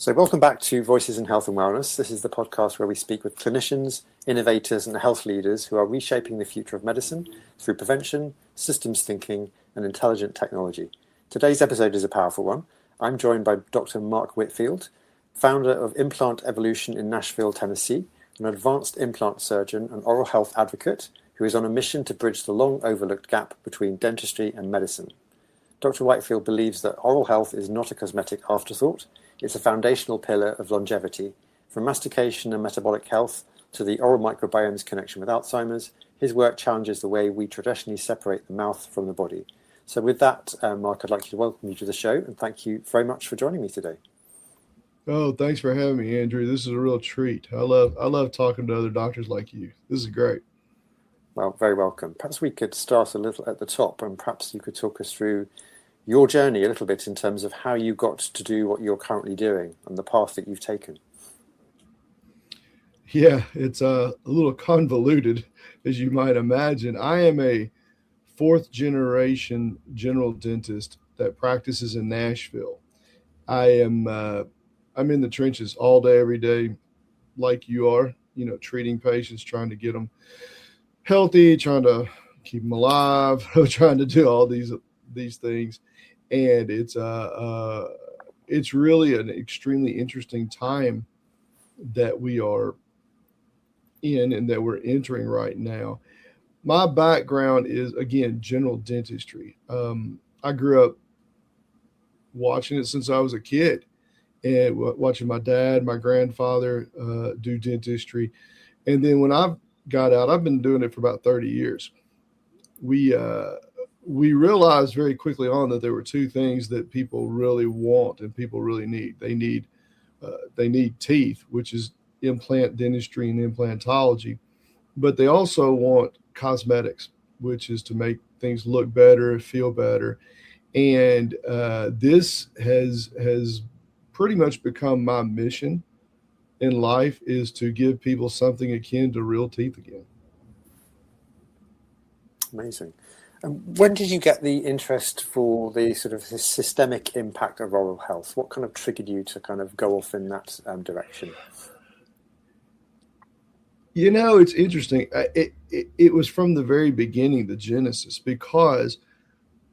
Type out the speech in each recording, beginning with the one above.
So welcome back to Voices in Health and Wellness. This is the podcast where we speak with clinicians, innovators and health leaders who are reshaping the future of medicine through prevention, systems thinking and intelligent technology. Today's episode is a powerful one. I'm joined by Dr. Mark Whitefield, founder of Implant Evolution in Nashville, Tennessee, an advanced implant surgeon and oral health advocate who is on a mission to bridge the long overlooked gap between dentistry and medicine. Dr. Whitefield believes that oral health is not a cosmetic afterthought. It's a foundational pillar of longevity. From mastication and metabolic health to the oral microbiome's connection with Alzheimer's, his work challenges the way we traditionally separate the mouth from the body. So with that, Mark, I'd like to welcome you to the show and thank you very much for joining me today. Oh, thanks for having me, Andrew. This is a real treat. I love talking to other doctors like you. This is great. Well, very welcome. Perhaps we could start a little at the top and perhaps you could talk us through your journey a little bit in terms of how you got to do what you're currently doing and the path that you've taken. Yeah, it's a little convoluted, as you might imagine. I am a fourth generation general dentist that practices in Nashville. I'm in the trenches all day, every day, like you are, treating patients, trying to get them healthy, trying to keep them alive, trying to do all these things. And it's really an extremely interesting time that we are in and that we're entering right now. My background is, again, general dentistry. I grew up watching it since I was a kid and watching my dad, my grandfather do dentistry. And then when I got out, I've been doing it for about 30 years. We realized very quickly on that there were two things that people really want and people really need. They need teeth, which is implant dentistry and implantology, but they also want cosmetics, which is to make things look better, feel better. And this has pretty much become my mission in life, is to give people something akin to real teeth again. Amazing. And when did you get the interest for the sort of systemic impact of oral health? What kind of triggered you to kind of go off in that direction? It's interesting. It was from the very beginning, the genesis, because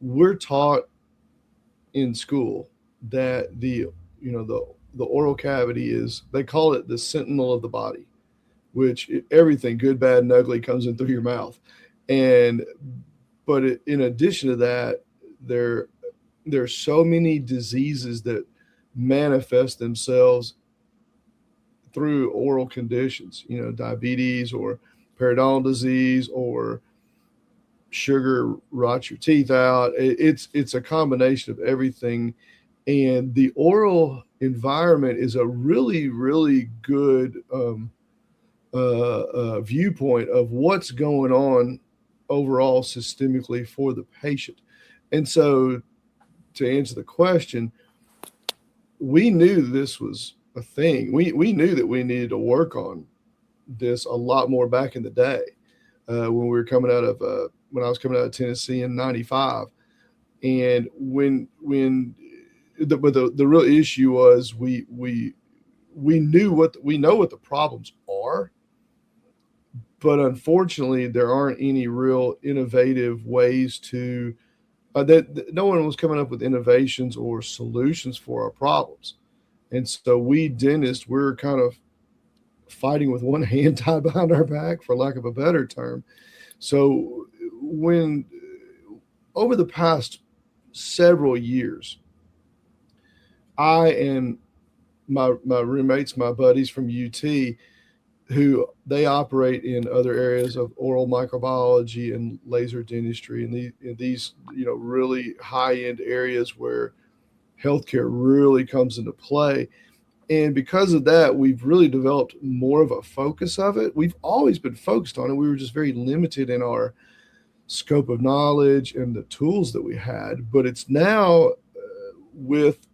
we're taught in school that the oral cavity is, they call it the sentinel of the body, which everything good, bad, and ugly comes in through your mouth. But in addition to that, there's so many diseases that manifest themselves through oral conditions, diabetes or periodontal disease or sugar rots your teeth out. It's a combination of everything. And the oral environment is a really, really good viewpoint of what's going on overall systemically for the patient. And so, to answer the question, we knew this was a thing. We knew that we needed to work on this a lot more back in the day when I was coming out of Tennessee in '95. And the real issue was we know what the problems are, but unfortunately there aren't any real innovative ways to that no one was coming up with innovations or solutions for our problems. And so we dentists, we're kind of fighting with one hand tied behind our back, for lack of a better term. So over the past several years, I and my roommates, my buddies from UT, who they operate in other areas of oral microbiology and laser dentistry, and these really high-end areas where healthcare really comes into play. And because of that, we've really developed more of a focus of it. We've always been focused on it. We were just very limited in our scope of knowledge and the tools that we had. But it's now, with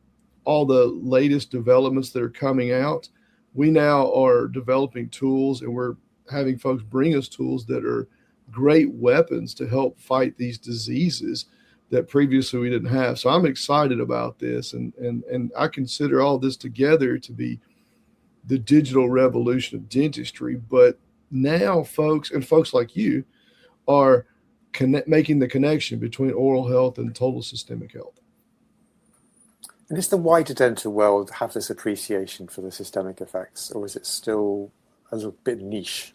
all the latest developments that are coming out, we now are developing tools, and we're having folks bring us tools that are great weapons to help fight these diseases that previously we didn't have. So I'm excited about this, and I consider all this together to be the digital revolution of dentistry. But now folks like you are making the connection between oral health and total systemic health. And does the wider dental world have this appreciation for the systemic effects, or is it still a little bit niche?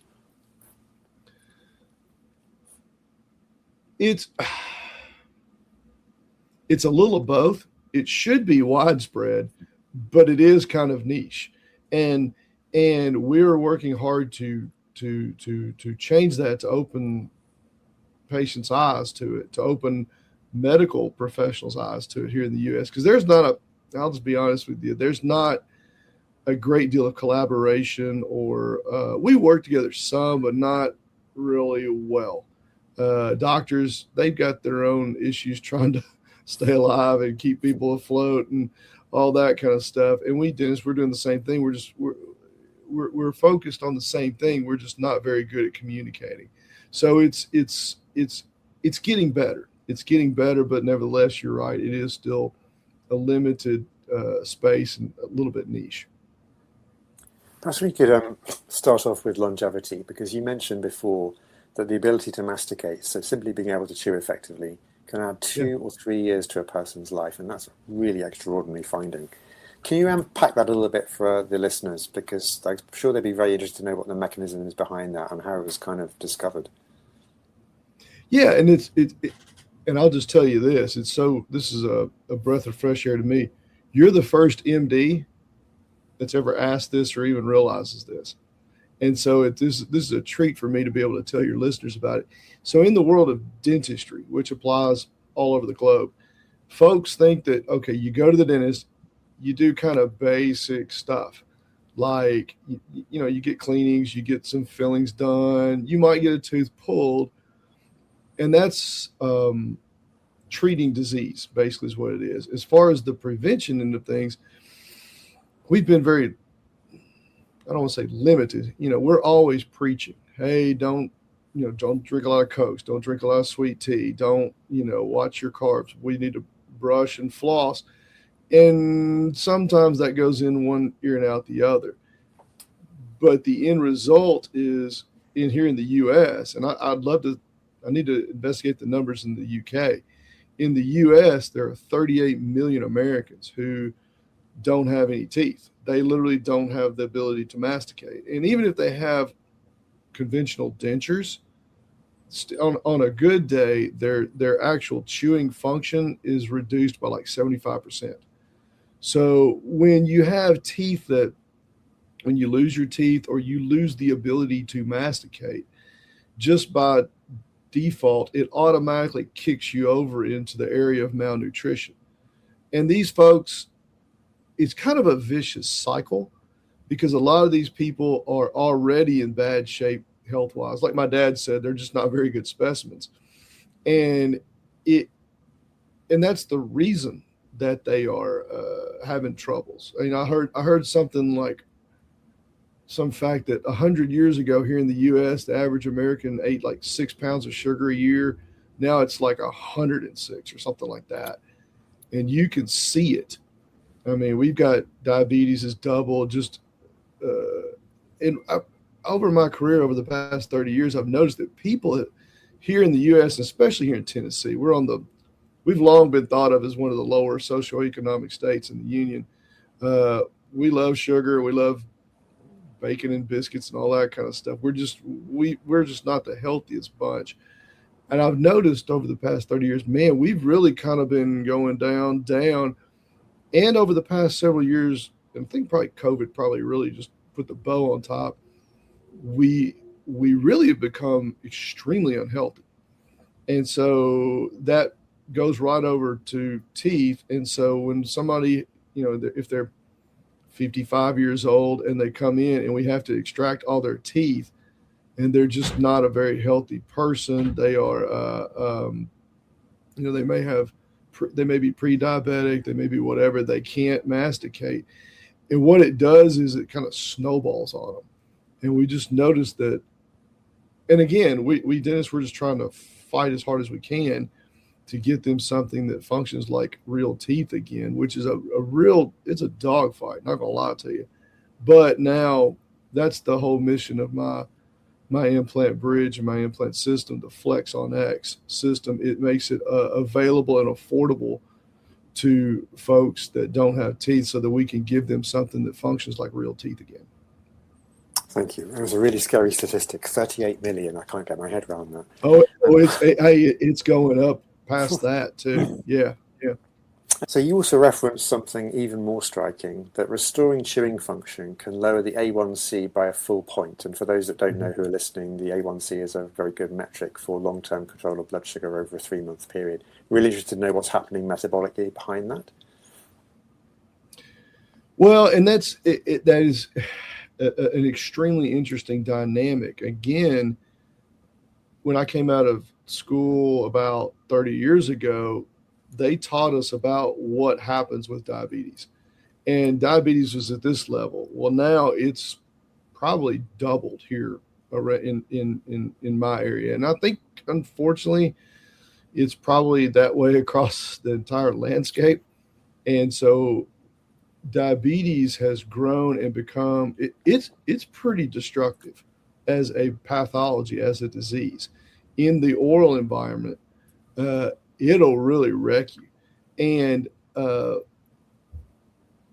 It's a little of both. It should be widespread, but it is kind of niche. And we're working hard to change that, to open patients' eyes to it, to open medical professionals' eyes to it here in the U.S. Because I'll just be honest with you, there's not a great deal of collaboration, or we work together some, but not really well. Doctors, they've got their own issues trying to stay alive and keep people afloat and all that kind of stuff. And we dentists, we're doing the same thing. We're focused on the same thing. We're just not very good at communicating. So it's getting better. It's getting better, but nevertheless, you're right. It is still a limited space and a little bit niche. Perhaps we could start off with longevity, because you mentioned before that the ability to masticate, so simply being able to chew effectively, can add 2 or 3 years to a person's life, and that's a really extraordinary finding. Can you unpack that a little bit for the listeners, because I'm sure they'd be very interested to know what the mechanism is behind that and how it was kind of discovered. Yeah, and and I'll just tell you this: this is a breath of fresh air to me. You're the first MD that's ever asked this or even realizes this, and so this is a treat for me to be able to tell your listeners about it. So, in the world of dentistry, which applies all over the globe, folks think that, okay, you go to the dentist, you do kind of basic stuff, like you get cleanings, you get some fillings done, you might get a tooth pulled. And that's treating disease, basically, is what it is. As far as the prevention end of things, we've been very, I don't want to say limited. We're always preaching, hey, don't drink a lot of Cokes, don't drink a lot of sweet tea, don't, watch your carbs. We need to brush and floss. And sometimes that goes in one ear and out the other. But the end result is here in the U.S., and I need to investigate the numbers in the UK. In the US, there are 38 million Americans who don't have any teeth. They literally don't have the ability to masticate. And even if they have conventional dentures, on a good day, their actual chewing function is reduced by like 75%. So when you have teeth when you lose your teeth or you lose the ability to masticate, just by default, it automatically kicks you over into the area of malnutrition. And these folks, it's kind of a vicious cycle, because a lot of these people are already in bad shape health-wise. Like my dad said, they're just not very good specimens. And that's the reason that they are having troubles. I heard something like some fact that 100 years ago here in the U.S., the average American ate like 6 pounds of sugar a year. Now it's like 106 or something like that. And you can see it. I mean, we've got diabetes is double. Over my career, over the past 30 years, I've noticed that people here in the U.S., especially here in Tennessee, we've long been thought of as one of the lower socioeconomic states in the union. We love sugar. We love bacon and biscuits and all that kind of stuff. We're just not the healthiest bunch. And I've noticed over the past 30 years, man, we've really kind of been going down. And over the past several years, and I think probably COVID probably really just put the bow on top, we really have become extremely unhealthy. And so that goes right over to teeth. And so when somebody, if they're 55 years old and they come in and we have to extract all their teeth, and they're just not a very healthy person, they are, they may be pre-diabetic, they may be whatever, they can't masticate. And what it does is it kind of snowballs on them. And we just noticed that, and again, we dentists, we're just trying to fight as hard as we can. to get them something that functions like real teeth again, which is it's a dogfight, not gonna lie to you. But now that's the whole mission of my implant bridge and my implant system, the Flex on X system. It makes it available and affordable to folks that don't have teeth so that we can give them something that functions like real teeth again. Thank you. It was a really scary statistic, 38 million. I can't get my head around that. It's going up past that too. Yeah. So you also referenced something even more striking, that restoring chewing function can lower the A1C by a full point. And for those that don't know who are listening, the A1C is a very good metric for long-term control of blood sugar over a 3-month period. Really interested to know what's happening metabolically behind that. Well, and that is an extremely interesting dynamic. Again, when I came out of school about 30 years ago, they taught us about what happens with diabetes, and diabetes was at this level. Well, now it's probably doubled here in my area, and I think unfortunately it's probably that way across the entire landscape. And so diabetes has grown and become it's pretty destructive as a pathology, as a disease in the oral environment. It'll really wreck you. And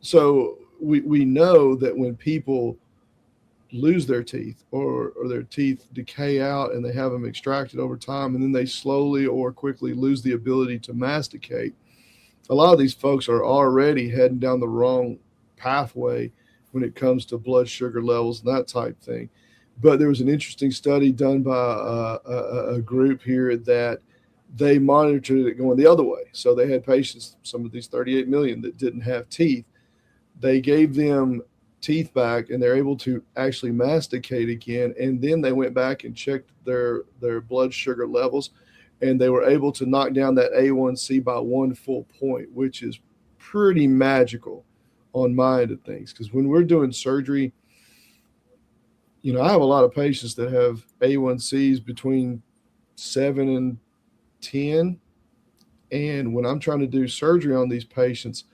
so we know that when people lose their teeth or their teeth decay out and they have them extracted over time, and then they slowly or quickly lose the ability to masticate, a lot of these folks are already heading down the wrong pathway when it comes to blood sugar levels and that type thing. But there was an interesting study done by a group here that they monitored it going the other way. So they had patients, some of these 38 million, that didn't have teeth. They gave them teeth back and they're able to actually masticate again. And then they went back and checked their blood sugar levels, and they were able to knock down that A1C by 1 full point, which is pretty magical on my end of things. Because when we're doing surgery, I have a lot of patients that have A1Cs between 7 and 10. And when I'm trying to do surgery on these patients,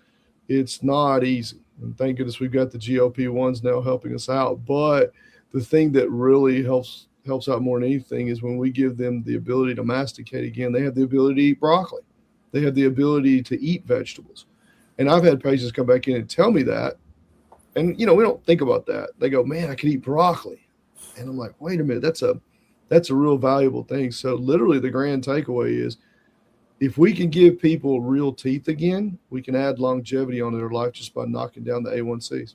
it's not easy. And thank goodness we've got the GLP-1s now helping us out. But the thing that really helps out more than anything is when we give them the ability to masticate again, they have the ability to eat broccoli. They have the ability to eat vegetables. And I've had patients come back in and tell me that. And, we don't think about that. They go, man, I could eat broccoli. And I'm like, wait a minute, that's a real valuable thing. So literally the grand takeaway is, if we can give people real teeth again, we can add longevity on their life just by knocking down the A1Cs.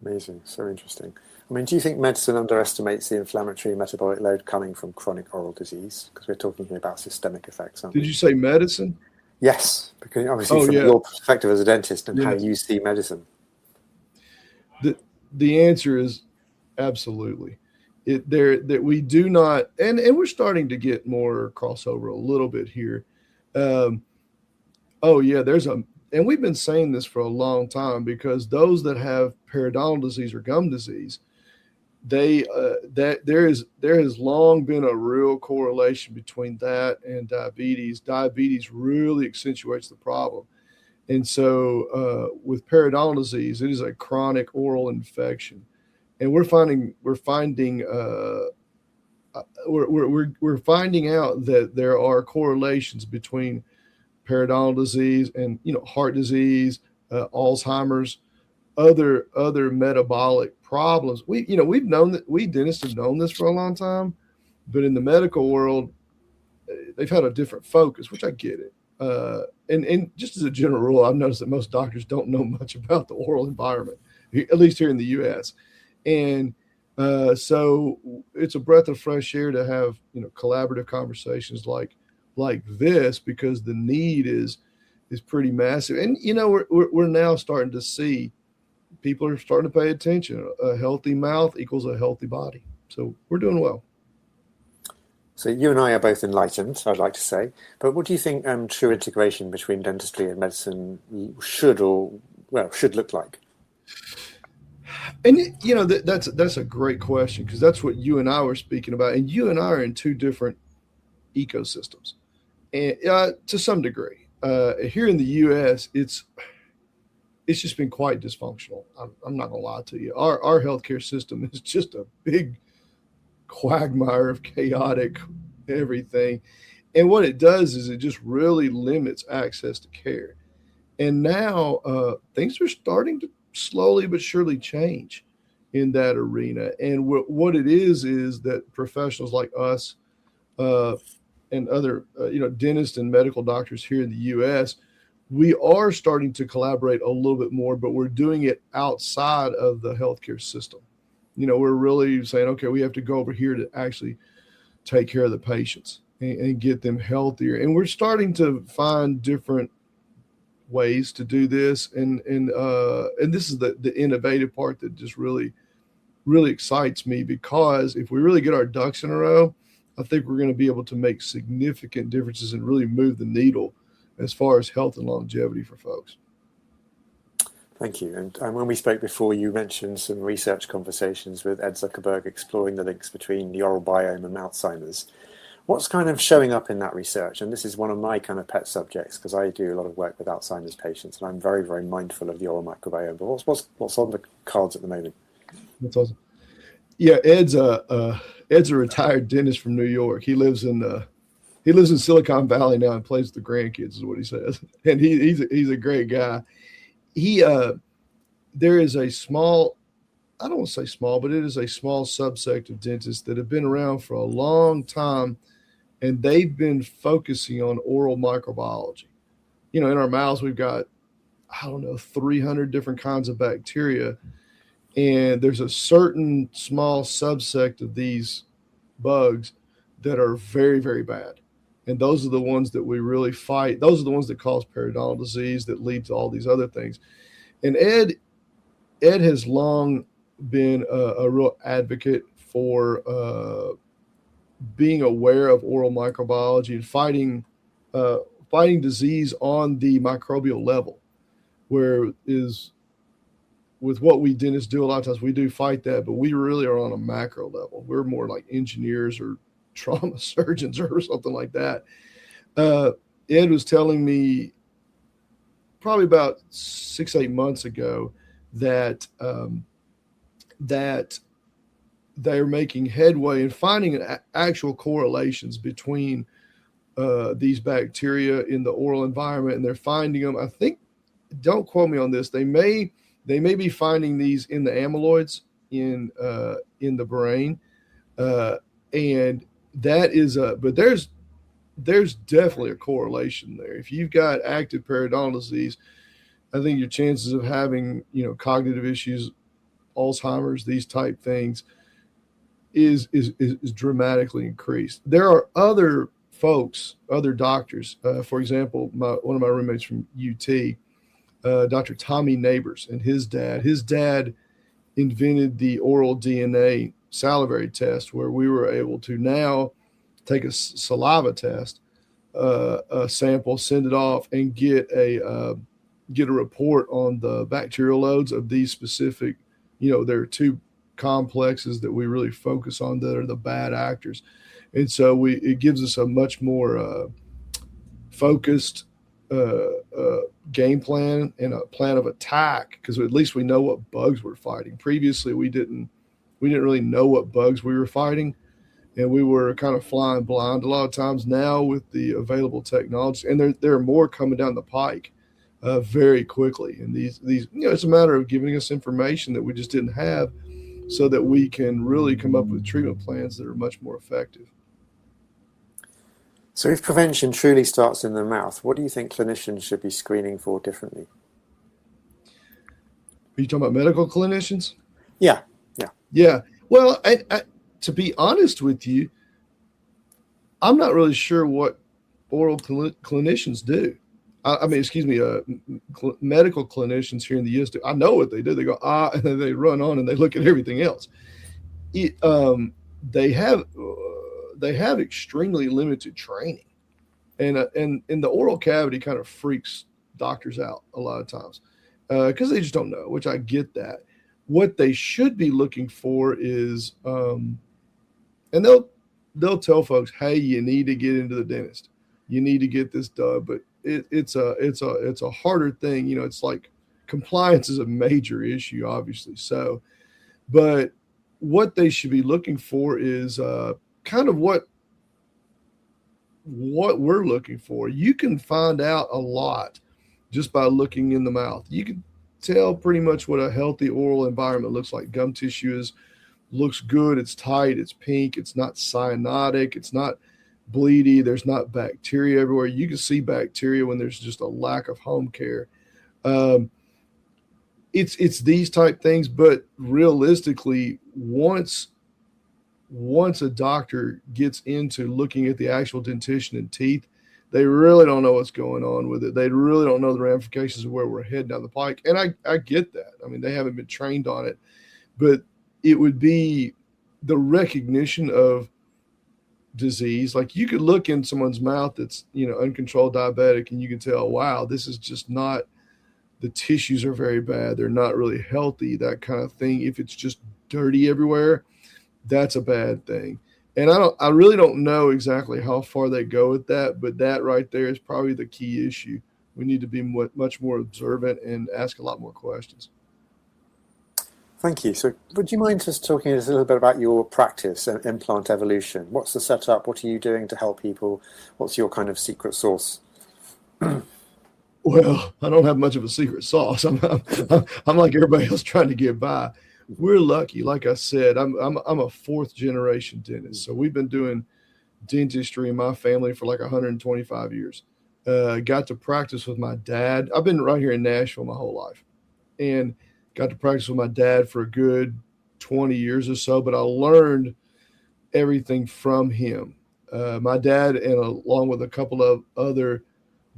Amazing. So interesting. I mean, do you think medicine underestimates the inflammatory and metabolic load coming from chronic oral disease? Because we're talking here about systemic effects, aren't we? Did you say medicine? Yes, because obviously from your perspective as a dentist and how you see medicine. The answer is absolutely. That we do not, and we're starting to get more crossover a little bit here. And we've been saying this for a long time, because those that have periodontal disease or gum disease, there has long been a real correlation between that and diabetes. Diabetes really accentuates the problem. And so with periodontal disease, it is a chronic oral infection. And we're finding out that there are correlations between periodontal disease and heart disease, Alzheimer's, other metabolic problems. We've known that, we dentists have known this for a long time, but in the medical world, they've had a different focus, which I get it. And just as a general rule, I've noticed that most doctors don't know much about the oral environment, at least here in the U.S. And so it's a breath of fresh air to have collaborative conversations like this, because the need is pretty massive. And we're now starting to see people are starting to pay attention. A healthy mouth equals a healthy body. So we're doing well. So you and I are both enlightened, I'd like to say. But what do you think true integration between dentistry and medicine should look like? And that's a great question, because that's what you and I were speaking about. And you and I are in two different ecosystems. and to some degree, here in the U.S., it's just been quite dysfunctional. I'm not gonna lie to you. Our healthcare system is just a big quagmire of chaotic everything. And what it does is it just really limits access to care. And now things are starting to slowly but surely change in that arena. And what it is that professionals like us and other, dentists and medical doctors here in the U.S., we are starting to collaborate a little bit more, but we're doing it outside of the healthcare system. We're really saying, okay, we have to go over here to actually take care of the patients and get them healthier. And we're starting to find different ways to do this. And this is the innovative part that just really, really excites me, because if we really get our ducks in a row, I think we're going to be able to make significant differences and really move the needle as far as health and longevity for folks. Thank you. And when we spoke before, you mentioned some research conversations with Ed Zuckerberg exploring the links between the oral biome and Alzheimer's. What's kind of showing up in that research? And this is one of my kind of pet subjects, because I do a lot of work with Alzheimer's patients, and I'm very, very mindful of the oral microbiome. But what's on the cards at the moment? That's awesome. Yeah, Ed's a retired dentist from New York. He lives in Silicon Valley now and plays with the grandkids, is what he says. And he's a great guy. There is a small, I don't want to say small, but it is a small subsect of dentists that have been around for a long time, and they've been focusing on oral microbiology. In our mouths, we've got, 300 different kinds of bacteria, and there's a certain small subsect of these bugs that are very, very bad. And those are the ones that we really fight. Those are the ones that cause periodontal disease that lead to all these other things. And Ed has long been a real advocate for being aware of oral microbiology and fighting disease on the microbial level, where is with what we dentists do, a lot of times we do fight that, but we really are on a macro level. We're more like engineers or trauma surgeons or something like that. Ed was telling me probably about 6-8 months ago that they're making headway in finding actual correlations between these bacteria in the oral environment, and they're finding them. I think, don't quote me on this, they may be finding these in the amyloids in the brain, and that is but there's definitely a correlation there. If you've got active periodontal disease, I think your chances of having cognitive issues, Alzheimer's, these type things is dramatically increased. There are other folks, other doctors, for example, one of my roommates from UT, Dr. Tommy Neighbors, and his dad invented the oral DNA salivary test, where we were able to now take a saliva test, a sample, send it off, and get a report on the bacterial loads of these specific, there are two complexes that we really focus on that are the bad actors. And so it gives us a much more focused game plan and a plan of attack, because at least we know what bugs we're fighting. Previously, we didn't really know what bugs we were fighting, and we were kind of flying blind a lot of times. Now with the available technology, and there are more coming down the pike very quickly, and these it's a matter of giving us information that we just didn't have, so that we can really come up with treatment plans that are much more effective. So if prevention truly starts in the mouth, what do you think clinicians should be screening for differently? Are you talking about medical clinicians? Yeah. Well, I, to be honest with you, I'm not really sure what oral clinicians do. Medical clinicians here in the U.S. do. I know what they do. They go, and then they run on and they look at everything else. They have extremely limited training, and the oral cavity kind of freaks doctors out a lot of times because they just don't know, which I get that. What they should be looking for is, and they'll tell folks, hey, you need to get into the dentist. you need to get this done. But it's a harder thing. It's like compliance is a major issue, obviously. So, but what they should be looking for is kind of what we're looking for. You can find out a lot just by looking in the mouth. You can tell pretty much what a healthy oral environment looks like. Gum tissue looks good, it's tight, it's pink, it's not cyanotic, it's not bleedy, there's not bacteria everywhere. You can see bacteria when there's just a lack of home care. It's these type things, but realistically, once a doctor gets into looking at the actual dentition and teeth, they really don't know what's going on with it. They really don't know the ramifications of where we're heading down the pike. And I get that. I mean, they haven't been trained on it, but it would be the recognition of disease. Like you could look in someone's mouth that's, uncontrolled diabetic, and you can tell, wow, this is just not, the tissues are very bad. They're not really healthy, that kind of thing. If it's just dirty everywhere, that's a bad thing. And I really don't know exactly how far they go with that, but that right there is probably the key issue. We need to be much more observant and ask a lot more questions. Thank you. So would you mind just talking a little bit about your practice and implant evolution? What's the setup? What are you doing to help people? What's your kind of secret sauce? Well, I don't have much of a secret sauce. I'm like everybody else trying to get by. We're lucky. Like I said, I'm a fourth generation dentist. So we've been doing dentistry in my family for like 125 years. Got to practice with my dad. I've been right here in Nashville my whole life, and got to practice with my dad for a good 20 years or so, but I learned everything from him. My dad, and along with a couple of other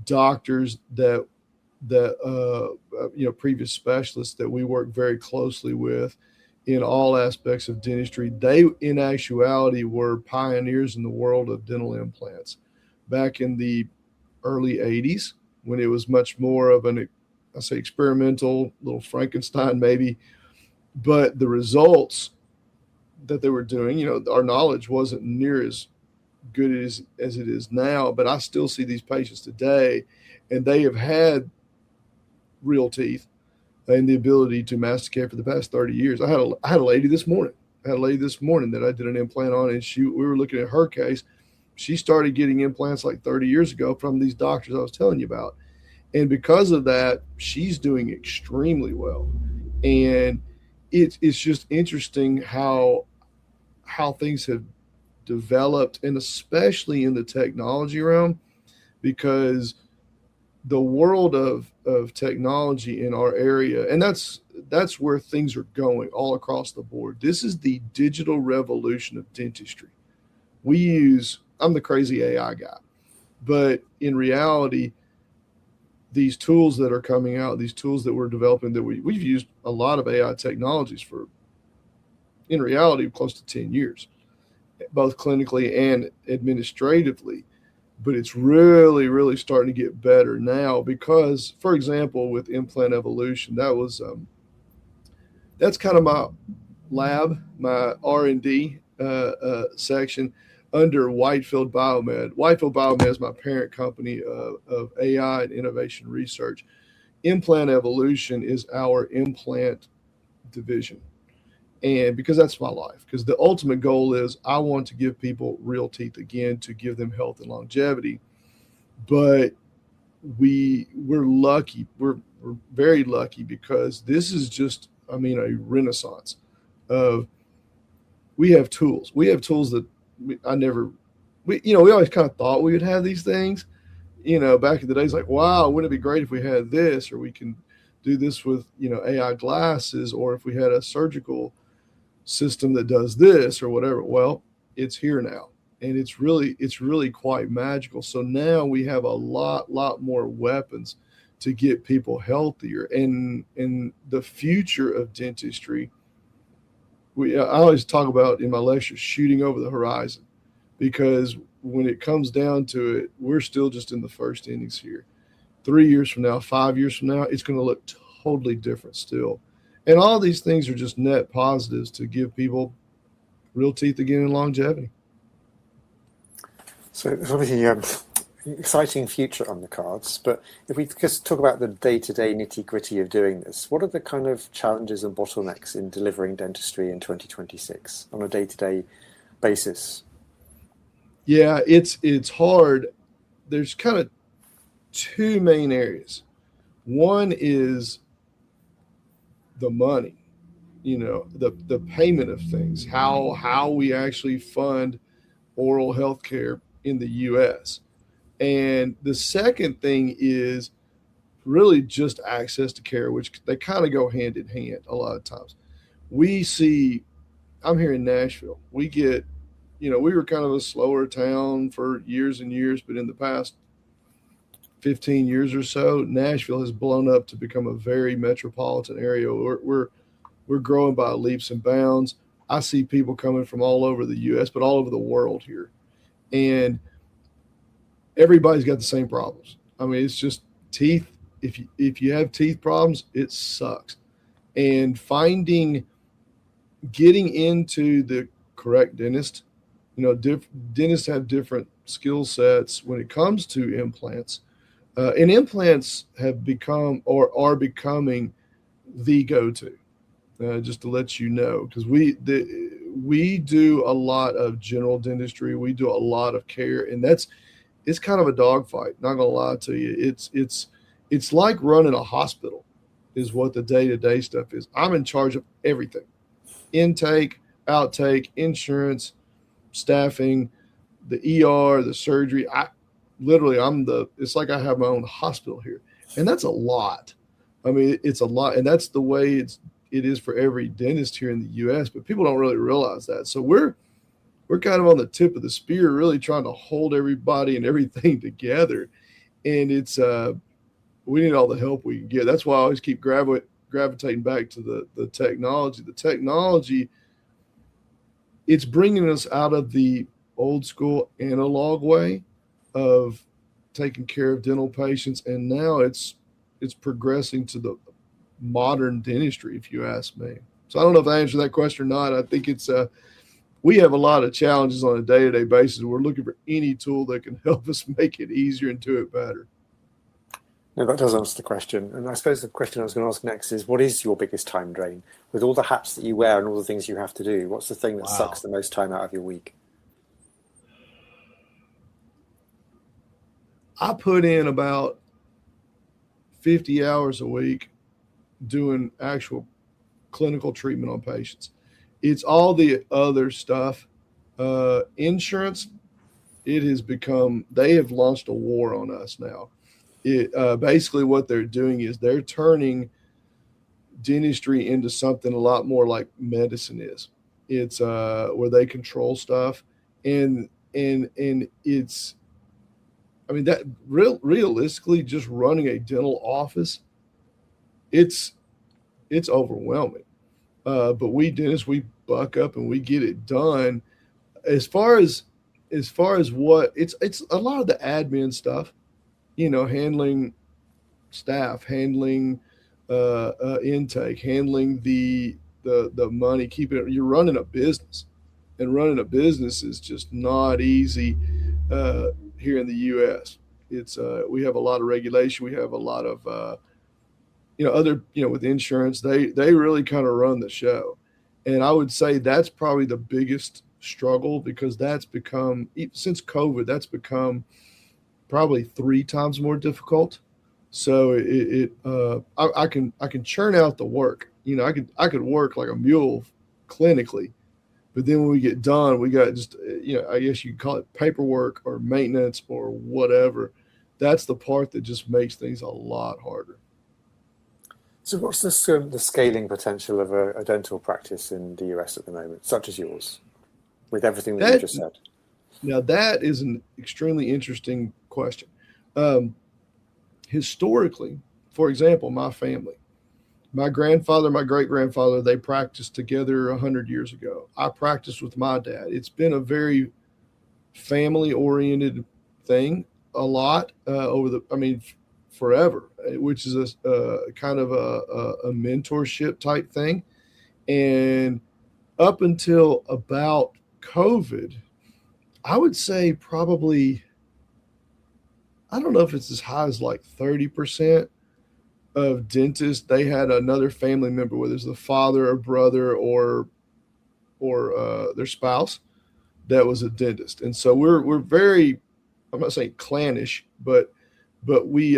doctors that previous specialists that we work very closely with in all aspects of dentistry, they in actuality were pioneers in the world of dental implants back in the early 80s, when it was much more of experimental, little Frankenstein maybe, but the results that they were doing, our knowledge wasn't near as good as it is now. But I still see these patients today, and they have had real teeth and the ability to masticate for the past 30 years. I had a lady this morning. That I did an implant on, and we were looking at her case. She started getting implants like 30 years ago from these doctors I was telling you about. And because of that, she's doing extremely well. And it's just interesting how things have developed, and especially in the technology realm, because the world of technology in our area, and that's where things are going all across the board. This is the digital revolution of dentistry. I'm the crazy AI guy, but in reality, these tools that are coming out, these tools that we're developing, that we've used a lot of AI technologies for, in reality, close to 10 years, both clinically and administratively. But it's really, really starting to get better now because, for example, with implant evolution, that's kind of my lab, my R&D section under Whitefield Biomed. Whitefield Biomed is my parent company of AI and innovation research. Implant evolution is our implant division. And because that's my life, because the ultimate goal is I want to give people real teeth again, to give them health and longevity. But we're lucky. We're very lucky because this is just, a renaissance of, we have tools. We have tools that we always kind of thought we would have these things, back in the days, like, wow, wouldn't it be great if we had this, or we can do this with, AI glasses, or if we had a surgical system that does this or whatever. Well, it's here now, and it's really quite magical. So now we have a lot more weapons to get people healthier. And in the future of dentistry, I always talk about in my lectures shooting over the horizon, because when it comes down to it, we're still just in the first innings here. 3 years from now, 5 years from now, it's going to look totally different still. And all these things are just net positives to give people real teeth again and longevity. So obviously exciting future on the cards, but if we just talk about the day-to-day nitty-gritty of doing this, what are the kind of challenges and bottlenecks in delivering dentistry in 2026 on a day-to-day basis? Yeah, it's hard. There's kind of two main areas. One is the money, the payment of things, how we actually fund oral health care in the US. And the second thing is really just access to care, which they kind of go hand in hand a lot of times. We see, I'm here in Nashville. We get, we were kind of a slower town for years and years, but in the past 15 years or so, Nashville has blown up to become a very metropolitan area. We're growing by leaps and bounds. I see people coming from all over the US, but all over the world here. And everybody's got the same problems. I mean, it's just teeth. If you have teeth problems, it sucks. And getting into the correct dentist, dentists have different skill sets when it comes to implants. And implants have become or are becoming the go-to, just to let you know, because we do a lot of general dentistry. We do a lot of care, and it's kind of a dogfight. Not gonna lie to you, it's like running a hospital, is what the day-to-day stuff is. I'm in charge of everything: intake, outtake, insurance, staffing, the ER, the surgery. It's like I have my own hospital here, and that's a lot. I mean, it's a lot, and that's the way it is for every dentist here in the U.S. But people don't really realize that. So we're kind of on the tip of the spear, really trying to hold everybody and everything together. And it's we need all the help we can get. That's why I always keep gravitating back to the technology. The technology, it's bringing us out of the old school analog way of taking care of dental patients, and now it's progressing to the modern dentistry, if you ask me. So I don't know if I answered that question or not. I think we have a lot of challenges on a day-to-day basis. We're looking for any tool that can help us make it easier and do it better. No, that does answer the question. And I suppose the question I was going to ask next is, what is your biggest time drain? With all the hats that you wear and all the things you have to do, what's the thing that sucks the most time out of your week? I put in about 50 hours a week doing actual clinical treatment on patients. It's all the other stuff. Insurance, they have launched a war on us now. Basically what they're doing is they're turning dentistry into something a lot more like medicine is. It's where they control stuff, and it's, I mean, that realistically, just running a dental office, it's overwhelming. But we dentists, we buck up and we get it done. As far as what it's a lot of the admin stuff, handling staff, handling intake, handling the money, you're running a business, and running a business is just not easy here in the U.S. We have a lot of regulation. We have a lot of with insurance, they really kind of run the show. And I would say that's probably the biggest struggle, because that's become, since COVID, that's become probably 3 times more difficult. So I can churn out the work. I could work like a mule clinically, but then when we get done, we got just, I guess you could call it paperwork or maintenance or whatever. That's the part that just makes things a lot harder. So what's the scaling potential of a dental practice in the US at the moment, such as yours, with everything that you just said? Now, that is an extremely interesting question. Historically, for example, my family, my grandfather, my great-grandfather, they practiced together 100 years ago. I practiced with my dad. It's been a very family-oriented thing a lot forever, which is a kind of a mentorship type thing. And up until about COVID, I would say probably I don't know if it's as high as like 30% of dentists, they had another family member, whether it's the father or brother or their spouse, that was a dentist. And so we're very, I'm not saying clannish, but we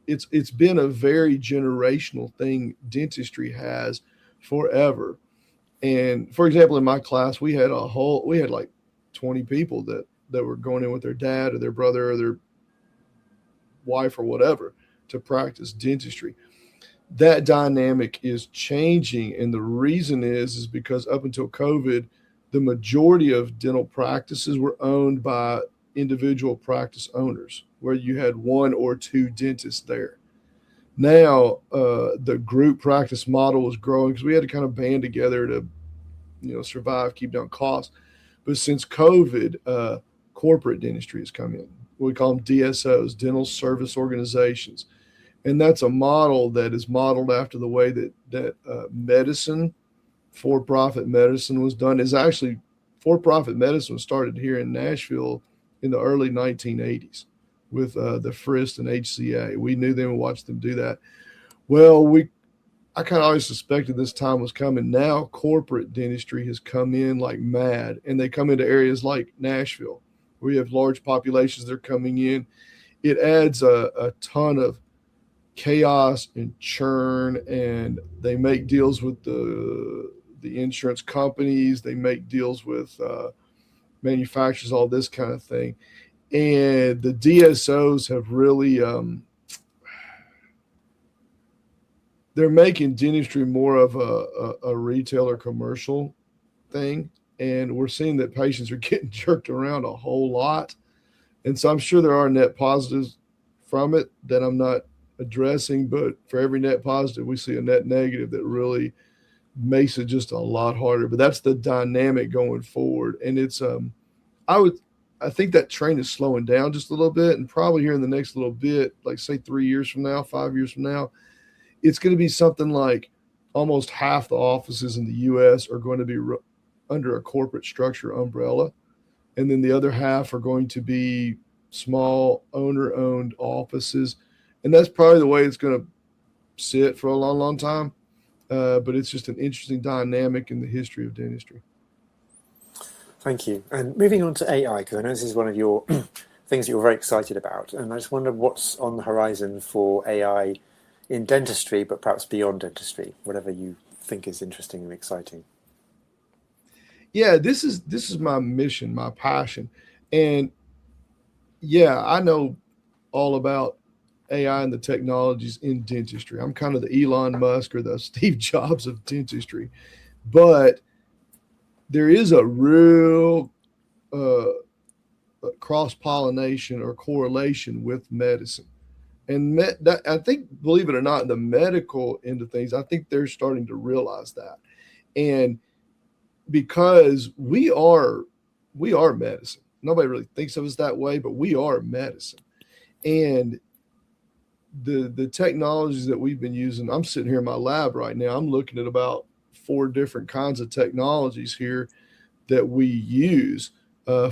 it's been a very generational thing dentistry has forever. And for example, in my class, we had like 20 people that were going in with their dad or their brother or their wife or whatever to practice dentistry. That dynamic is changing, and the reason is because up until COVID, the majority of dental practices were owned by individual practice owners, where you had one or two dentists there. Now, the group practice model was growing because we had to kind of band together to, survive, keep down costs. But since COVID, corporate dentistry has come in. We call them DSOs, dental service organizations, and that's a model that is modeled after the way that medicine, for-profit medicine, was done. Is actually for-profit medicine was started here in Nashville in the early 1980s with the FRIST and HCA. We knew them and watched them do that. Well, I kind of always suspected this time was coming. Now corporate dentistry has come in like mad, and they come into areas like Nashville where you have large populations. They're coming in. It adds a ton of chaos and churn, and they make deals with the insurance companies. They make deals with manufacturers, all this kind of thing. And the DSOs have really they're making dentistry more of a retail or commercial thing, and we're seeing that patients are getting jerked around a whole lot. And so I'm sure there are net positives from it that I'm not addressing, but for every net positive, we see a net negative that really makes it just a lot harder. But that's the dynamic going forward. And it's I think that train is slowing down just a little bit, and probably here in the next little bit, like say 3 years from now, 5 years from now, it's going to be something like almost half the offices in the US are going to be under a corporate structure umbrella. And then the other half are going to be small owner-owned offices. And that's probably the way it's going to sit for a long, long time. But it's just an interesting dynamic in the history of dentistry. Thank you. And moving on to AI, because I know this is one of your things that you're very excited about. And I just wonder what's on the horizon for AI in dentistry, but perhaps beyond dentistry, whatever you think is interesting and exciting. Yeah, this is my mission, my passion. And yeah, I know all about AI and the technologies in dentistry. I'm kind of the Elon Musk or the Steve Jobs of dentistry. But there is a real cross-pollination or correlation with medicine. And I think, believe it or not, the medical end of things, I think they're starting to realize that. And because we are medicine. Nobody really thinks of us that way, but we are medicine. And the technologies that we've been using, I'm sitting here in my lab right now, I'm looking at about 4 different kinds of technologies here that we use.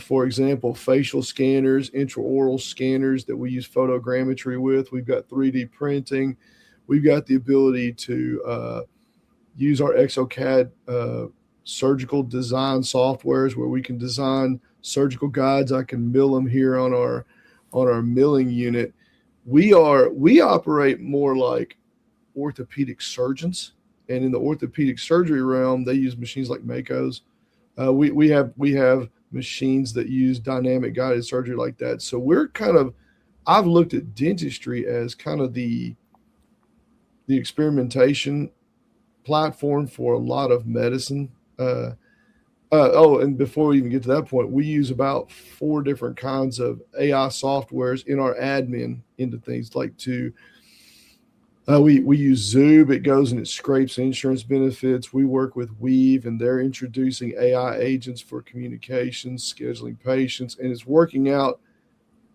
For example, facial scanners, intraoral scanners that we use photogrammetry with. We've got 3D printing. We've got the ability to use our exocad surgical design softwares where we can design surgical guides. I can mill them here on our milling unit. We operate more like orthopedic surgeons, and in the orthopedic surgery realm, they use machines like Mako's. We have machines that use dynamic guided surgery like that. So I've looked at dentistry as kind of the experimentation platform for a lot of medicine. And before we even get to that point, we use about 4 different kinds of AI softwares in our admin into things like we use Zoob. It goes and it scrapes insurance benefits. We work with Weave, and they're introducing AI agents for communications, scheduling patients, and it's working out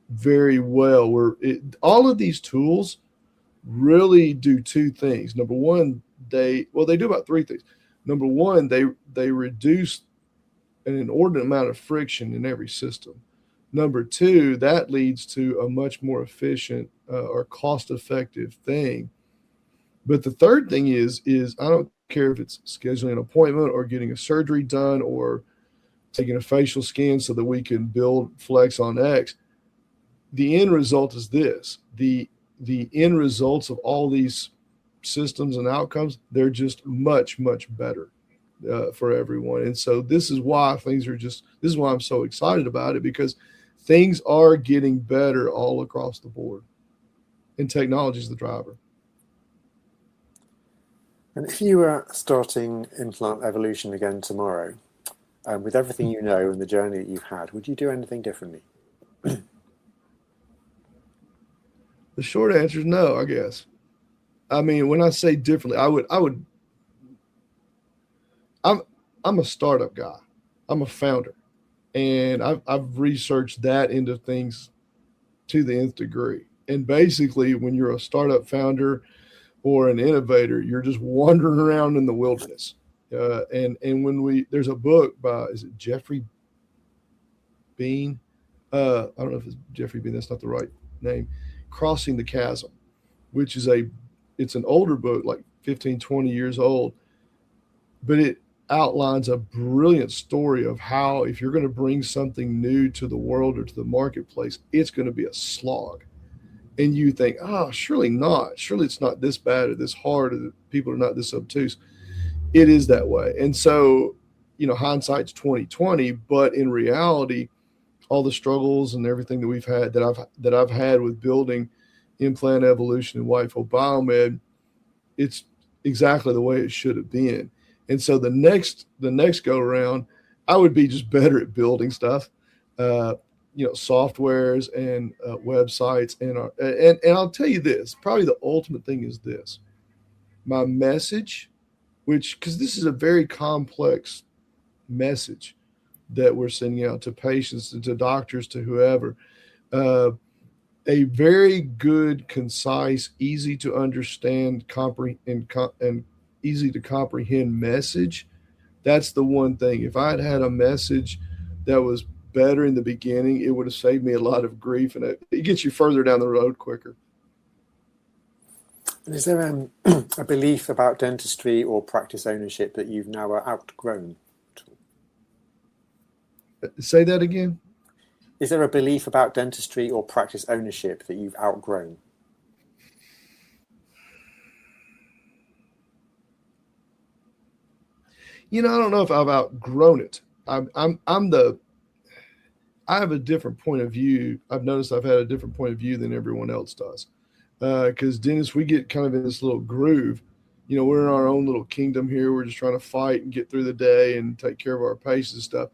very well. All of these tools really do 2 things. Number one, they do about 3 things. Number one, they reduce an inordinate amount of friction in every system. Number two, that leads to a much more efficient or cost-effective thing. But the third thing is I don't care if it's scheduling an appointment or getting a surgery done or taking a facial scan so that we can build flex on X. The end result is this: the end results of all these systems and outcomes, they're just much better for everyone. And so this is why I'm so excited about it, because things are getting better all across the board, and technology is the driver. And if you were starting Implant Evolution again tomorrow, with everything you know and the journey that you've had, would you do anything differently? The short answer is no, I guess. I mean, when I say differently, I'm a startup guy. I'm a founder, and I've researched that into things to the nth degree. And basically, when you're a startup founder or an innovator, you're just wandering around in the wilderness. And when there's a book by, is it Jeffrey Bean? I don't know if it's Jeffrey Bean. That's not the right name. Crossing the Chasm, which is it's an older book, like 15, 20 years old, but it outlines a brilliant story of how, if you're going to bring something new to the world or to the marketplace, it's going to be a slog. And you think, oh, surely not. Surely it's not this bad or this hard, or that people are not this obtuse. It is that way. And so, hindsight's 2020, but in reality, all the struggles and everything that we've had, that I've had with building Implant Evolution and Whitefield Biomed, it's exactly the way it should have been. And so the next go around, I would be just better at building stuff, softwares and websites, and I'll tell you this, probably the ultimate thing is this: my message, because this is a very complex message that we're sending out to patients and to doctors, to whoever. A very good, concise, easy to understand, and easy to comprehend message. That's the one thing. If I had had a message that was better in the beginning, it would have saved me a lot of grief, and it gets you further down the road quicker. And is there a belief about dentistry or practice ownership that you've now outgrown? Say that again. Is there a belief about dentistry or practice ownership that you've outgrown? I don't know if I've outgrown it. I have a different point of view. I've noticed I've had a different point of view than everyone else does. Because dentists, we get kind of in this little groove. We're in our own little kingdom here. We're just trying to fight and get through the day and take care of our patients and stuff.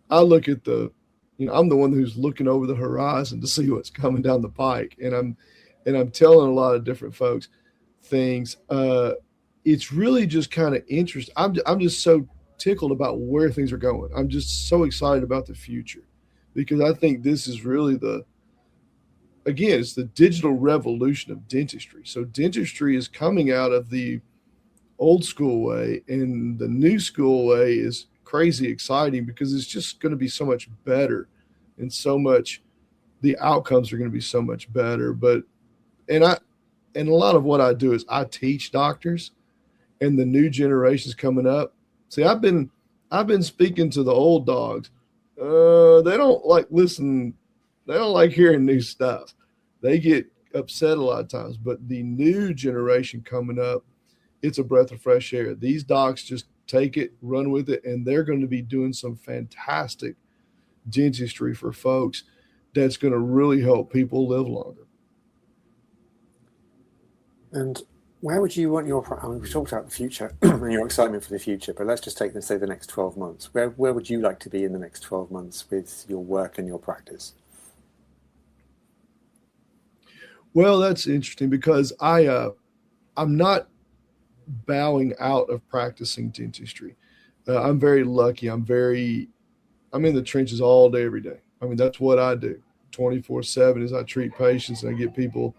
I look at I'm the one who's looking over the horizon to see what's coming down the pike. And I'm telling a lot of different folks things. It's really just kind of interesting. I'm just so tickled about where things are going. I'm just so excited about the future, because I think this is really it's the digital revolution of dentistry. So dentistry is coming out of the old school way, and the new school way is crazy exciting, because it's just going to be so much better, and the outcomes are going to be so much better. And a lot of what I do is I teach doctors, and the new generations coming up. See, I've been speaking to the old dogs. They don't like listen. They don't like hearing new stuff. They get upset a lot of times. But the new generation coming up, it's a breath of fresh air. These docs just take it, run with it, and they're going to be doing some fantastic dentistry for folks that's going to really help people live longer. And where would you want we talked about the future and your excitement for the future, but let's just take the next 12 months. Where would you like to be in the next 12 months with your work and your practice? Well, that's interesting, because I'm not bowing out of practicing dentistry. I'm very lucky. I'm in the trenches all day, every day. I mean, that's what I do 24/7 is I treat patients and I get people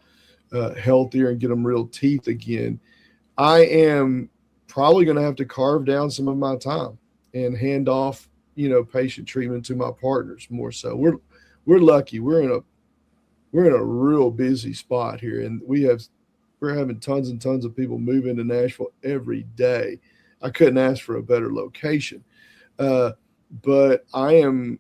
healthier and get them real teeth again. I am probably going to have to carve down some of my time and hand off, patient treatment to my partners more so. we're lucky. We're in a real busy spot here, and we're having tons and tons of people move into Nashville every day. I couldn't ask for a better location, but I am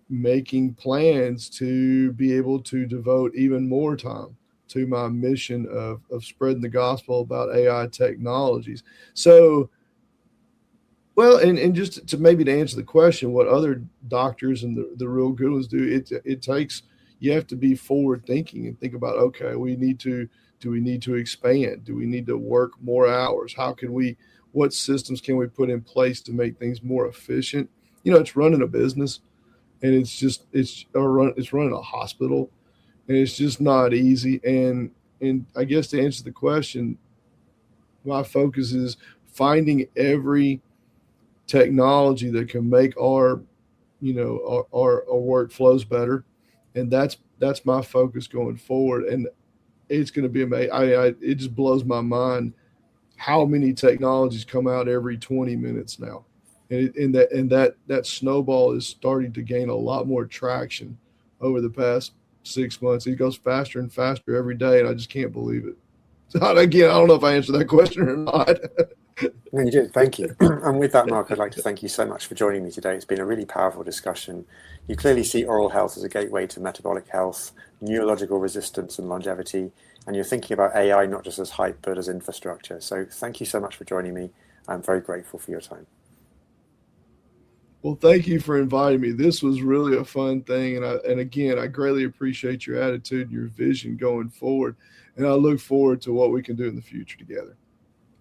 making plans to be able to devote even more time to my mission of spreading the gospel about AI technologies. So, well, and just to maybe to answer the question, what other doctors and the real good ones do, it takes, you have to be forward thinking and think about, okay, do we need to expand? Do we need to work more hours? What systems can we put in place to make things more efficient? It's running a business, and it's running a hospital, and it's just not easy. And I guess to answer the question, my focus is finding every technology that can make our workflows better, and that's my focus going forward. And it's going to be amazing. It just blows my mind how many technologies come out every 20 minutes now, and that snowball is starting to gain a lot more traction over the past 6 months. It goes faster and faster every day, and I just can't believe it. So again, I don't know if I answered that question or not. No, you did. Thank you. And with that, Mark, I'd like to thank you so much for joining me today. It's been a really powerful discussion. You clearly see oral health as a gateway to metabolic health, neurological resistance and longevity, and you're thinking about AI not just as hype, but as infrastructure. So thank you so much for joining me. I'm very grateful for your time. Well, thank you for inviting me. This was really a fun thing. And again, I greatly appreciate your attitude and your vision going forward. And I look forward to what we can do in the future together.